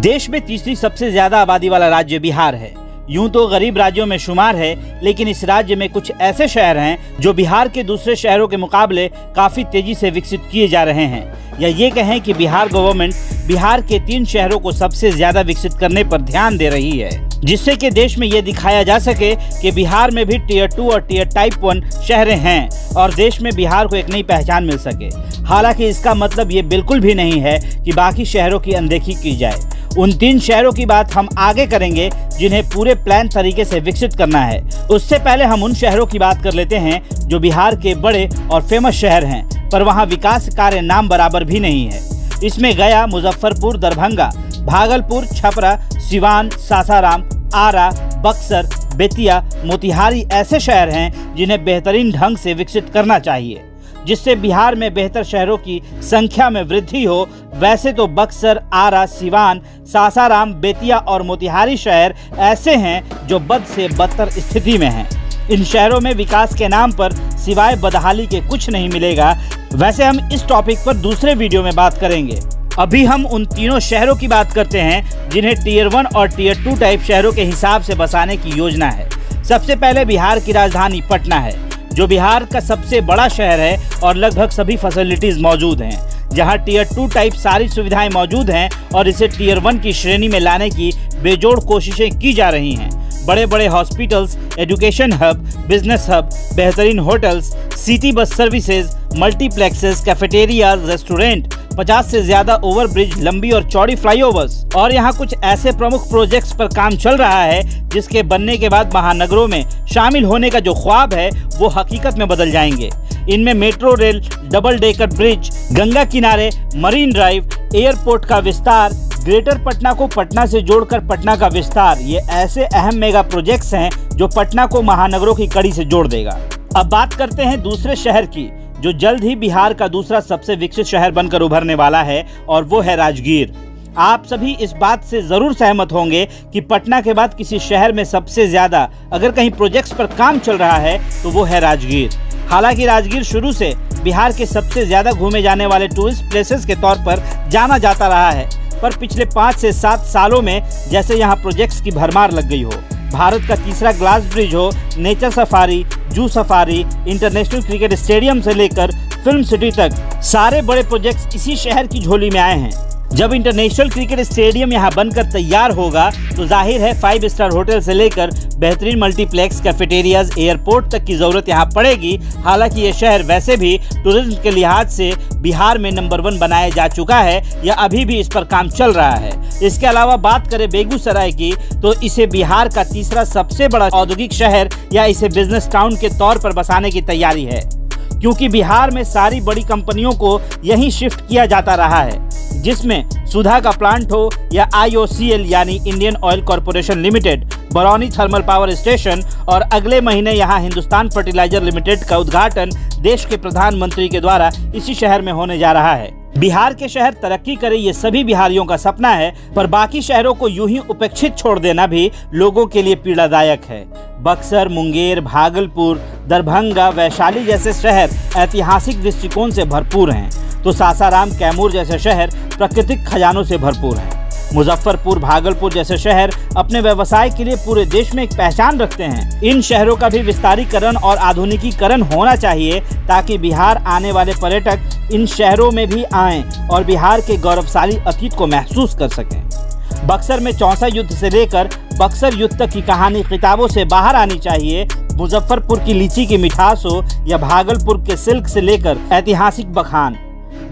देश में तीसरी सबसे ज्यादा आबादी वाला राज्य बिहार है। यूं तो गरीब राज्यों में शुमार है, लेकिन इस राज्य में कुछ ऐसे शहर हैं जो बिहार के दूसरे शहरों के मुकाबले काफी तेजी से विकसित किए जा रहे हैं। या ये कहें कि बिहार गवर्नमेंट बिहार के 3 शहरों को सबसे ज्यादा विकसित करने पर ध्यान दे रही है, जिससे कि देश में ये दिखाया जा सके कि बिहार में भी टियर 2 और टियर टाइप 1 शहरें हैं और देश में बिहार को एक नई पहचान मिल सके। हालांकि इसका मतलब ये बिल्कुल भी नहीं है कि बाकी शहरों की अनदेखी की जाए। उन 3 शहरों की बात हम आगे करेंगे जिन्हें पूरे प्लान तरीके से विकसित करना है। उससे पहले हम उन शहरों की बात कर लेते हैं जो बिहार के बड़े और फेमस शहर हैं, पर वहाँ विकास कार्य नाम बराबर भी नहीं है। इसमें गया, मुजफ्फरपुर, दरभंगा, भागलपुर, छपरा, सिवान, सासाराम, आरा, बक्सर, बेतिया, मोतिहारी ऐसे शहर हैं जिन्हें बेहतरीन ढंग से विकसित करना चाहिए, जिससे बिहार में बेहतर शहरों की संख्या में वृद्धि हो। वैसे तो बक्सर, आरा, सिवान, सासाराम, बेतिया और मोतिहारी शहर ऐसे हैं जो बद से बदतर स्थिति में हैं। इन शहरों में विकास के नाम पर सिवाय बदहाली के कुछ नहीं मिलेगा। वैसे हम इस टॉपिक पर दूसरे वीडियो में बात करेंगे। अभी हम उन तीनों शहरों की बात करते हैं जिन्हें टियर 1 और टियर 2 टाइप शहरों के हिसाब से बसाने की योजना है। सबसे पहले बिहार की राजधानी पटना है, जो बिहार का सबसे बड़ा शहर है और लगभग सभी फैसिलिटीज मौजूद हैं। जहां टियर 2 टाइप सारी सुविधाएं मौजूद हैं और इसे टियर 1 की श्रेणी में लाने की बेजोड़ कोशिशें की जा रही हैं। बड़े बड़े hospitals, education hub, business hub, बेहतरीन hotels, city bus services, multiplexes, cafeterias, restaurant, 50 से ज्यादा ओवरब्रिज, लंबी और चौड़ी फ्लाईओवर्स और यहाँ कुछ ऐसे प्रमुख प्रोजेक्ट्स पर काम चल रहा है जिसके बनने के बाद महानगरों में शामिल होने का जो ख्वाब है वो हकीकत में बदल जाएंगे। इनमें metro rail, double decker bridge, Ganga किनारे, मरीन ड्राइव, एयरपोर्ट का विस्तार, ग्रेटर पटना को पटना से जोड़कर पटना का विस्तार, ये ऐसे अहम मेगा प्रोजेक्ट्स हैं जो पटना को महानगरों की कड़ी से जोड़ देगा। अब बात करते हैं दूसरे शहर की, जो जल्द ही बिहार का दूसरा सबसे विकसित शहर बनकर उभरने वाला है, और वो है राजगीर। आप सभी इस बात से जरूर सहमत होंगे कि पटना के बाद किसी शहर में सबसे ज्यादा अगर कहीं प्रोजेक्ट्स पर काम चल रहा है तो वो है राजगीर। हालांकि राजगीर शुरू से बिहार के सबसे ज्यादा घूमे जाने वाले टूरिस्ट प्लेसेस के तौर पर जाना जाता रहा है, पर पिछले 5 से 7 सालों में जैसे यहाँ प्रोजेक्ट्स की भरमार लग गई हो। भारत का तीसरा ग्लास ब्रिज हो, nature safari, zoo safari, international cricket stadium से लेकर फिल्म सिटी तक सारे बड़े प्रोजेक्ट्स इसी शहर की झोली में आए हैं। जब इंटरनेशनल क्रिकेट स्टेडियम यहाँ बनकर तैयार होगा तो जाहिर है 5 स्टार होटल से लेकर बेहतरीन मल्टीप्लेक्स, कैफेटेरियाज, एयरपोर्ट तक की जरूरत यहाँ पड़ेगी। हालांकि ये शहर वैसे भी टूरिज्म के लिहाज से बिहार में नंबर 1 बनाया जा चुका है या अभी भी इस पर काम चल रहा है। इसके अलावा बात करें बेगूसराय की तो इसे बिहार का तीसरा सबसे बड़ा औद्योगिक शहर या इसे बिजनेस टाउन के तौर पर बसाने की तैयारी है, क्योंकि बिहार में सारी बड़ी कंपनियों को यहीं शिफ्ट किया जाता रहा है, जिसमें सुधा का प्लांट हो या IOCL यानी Indian oil corporation limited, Barauni thermal power station और अगले महीने यहाँ हिंदुस्तान फर्टिलाइजर लिमिटेड का उद्घाटन देश के प्रधानमंत्री के द्वारा इसी शहर में होने जा रहा है। बिहार के शहर तरक्की करे ये सभी बिहारियों का सपना है, पर बाकी शहरों को यूं ही उपेक्षित छोड़ देना भी लोगों के लिए पीड़ादायक है। बक्सर, मुंगेर, भागलपुर, दरभंगा, वैशाली जैसे शहर ऐतिहासिक दृष्टिकोण से भरपूर हैं, तो सासाराम, कैमूर जैसे शहर प्राकृतिक खजानों से भरपूर हैं। मुजफ्फरपुर, भागलपुर जैसे शहर अपने व्यवसाय के लिए पूरे देश में एक पहचान रखते हैं। इन शहरों का भी विस्तारीकरण और आधुनिकीकरण होना चाहिए ताकि बिहार आने वाले पर्यटक इन शहरों में भी आएं और बिहार के गौरवशाली अतीत को महसूस कर सकें। बक्सर में 64 युद्ध से लेकर बक्सर युद्ध तक की कहानी किताबों से बाहर आनी चाहिए। मुजफ्फरपुर की लीची की मिठास हो या भागलपुर के सिल्क से लेकर ऐतिहासिक बखान,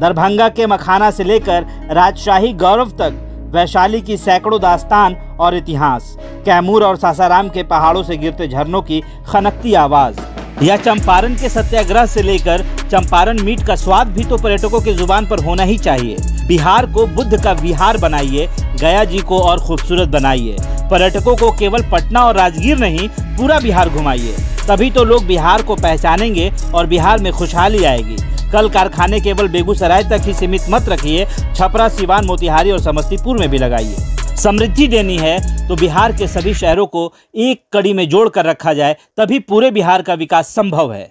दरभंगा के मखाना से लेकर राजशाही गौरव तक, वैशाली की सैकड़ों दास्तान और इतिहास, कैमूर और सासाराम के पहाड़ों से गिरते झरनों की खनकती आवाज, या चंपारण के सत्याग्रह से लेकर चंपारण मीट का स्वाद भी तो पर्यटकों की जुबान पर होना ही चाहिए। बिहार को बुद्ध का विहार बनाइए, गया जी को और खूबसूरत बनाइए। पर्यटकों को केवल पटना और राजगीर नहीं, पूरा बिहार घुमाइए, तभी तो लोग बिहार को पहचानेंगे और बिहार में खुशहाली आएगी। कल कारखाने केवल बेगूसराय तक ही सीमित मत रखिए, छपरा, सिवान, मोतिहारी और समस्तीपुर में भी लगाइए। समृद्धि देनी है तो बिहार के सभी शहरों को एक कड़ी में जोड़कर रखा जाए, तभी पूरे बिहार का विकास संभव है।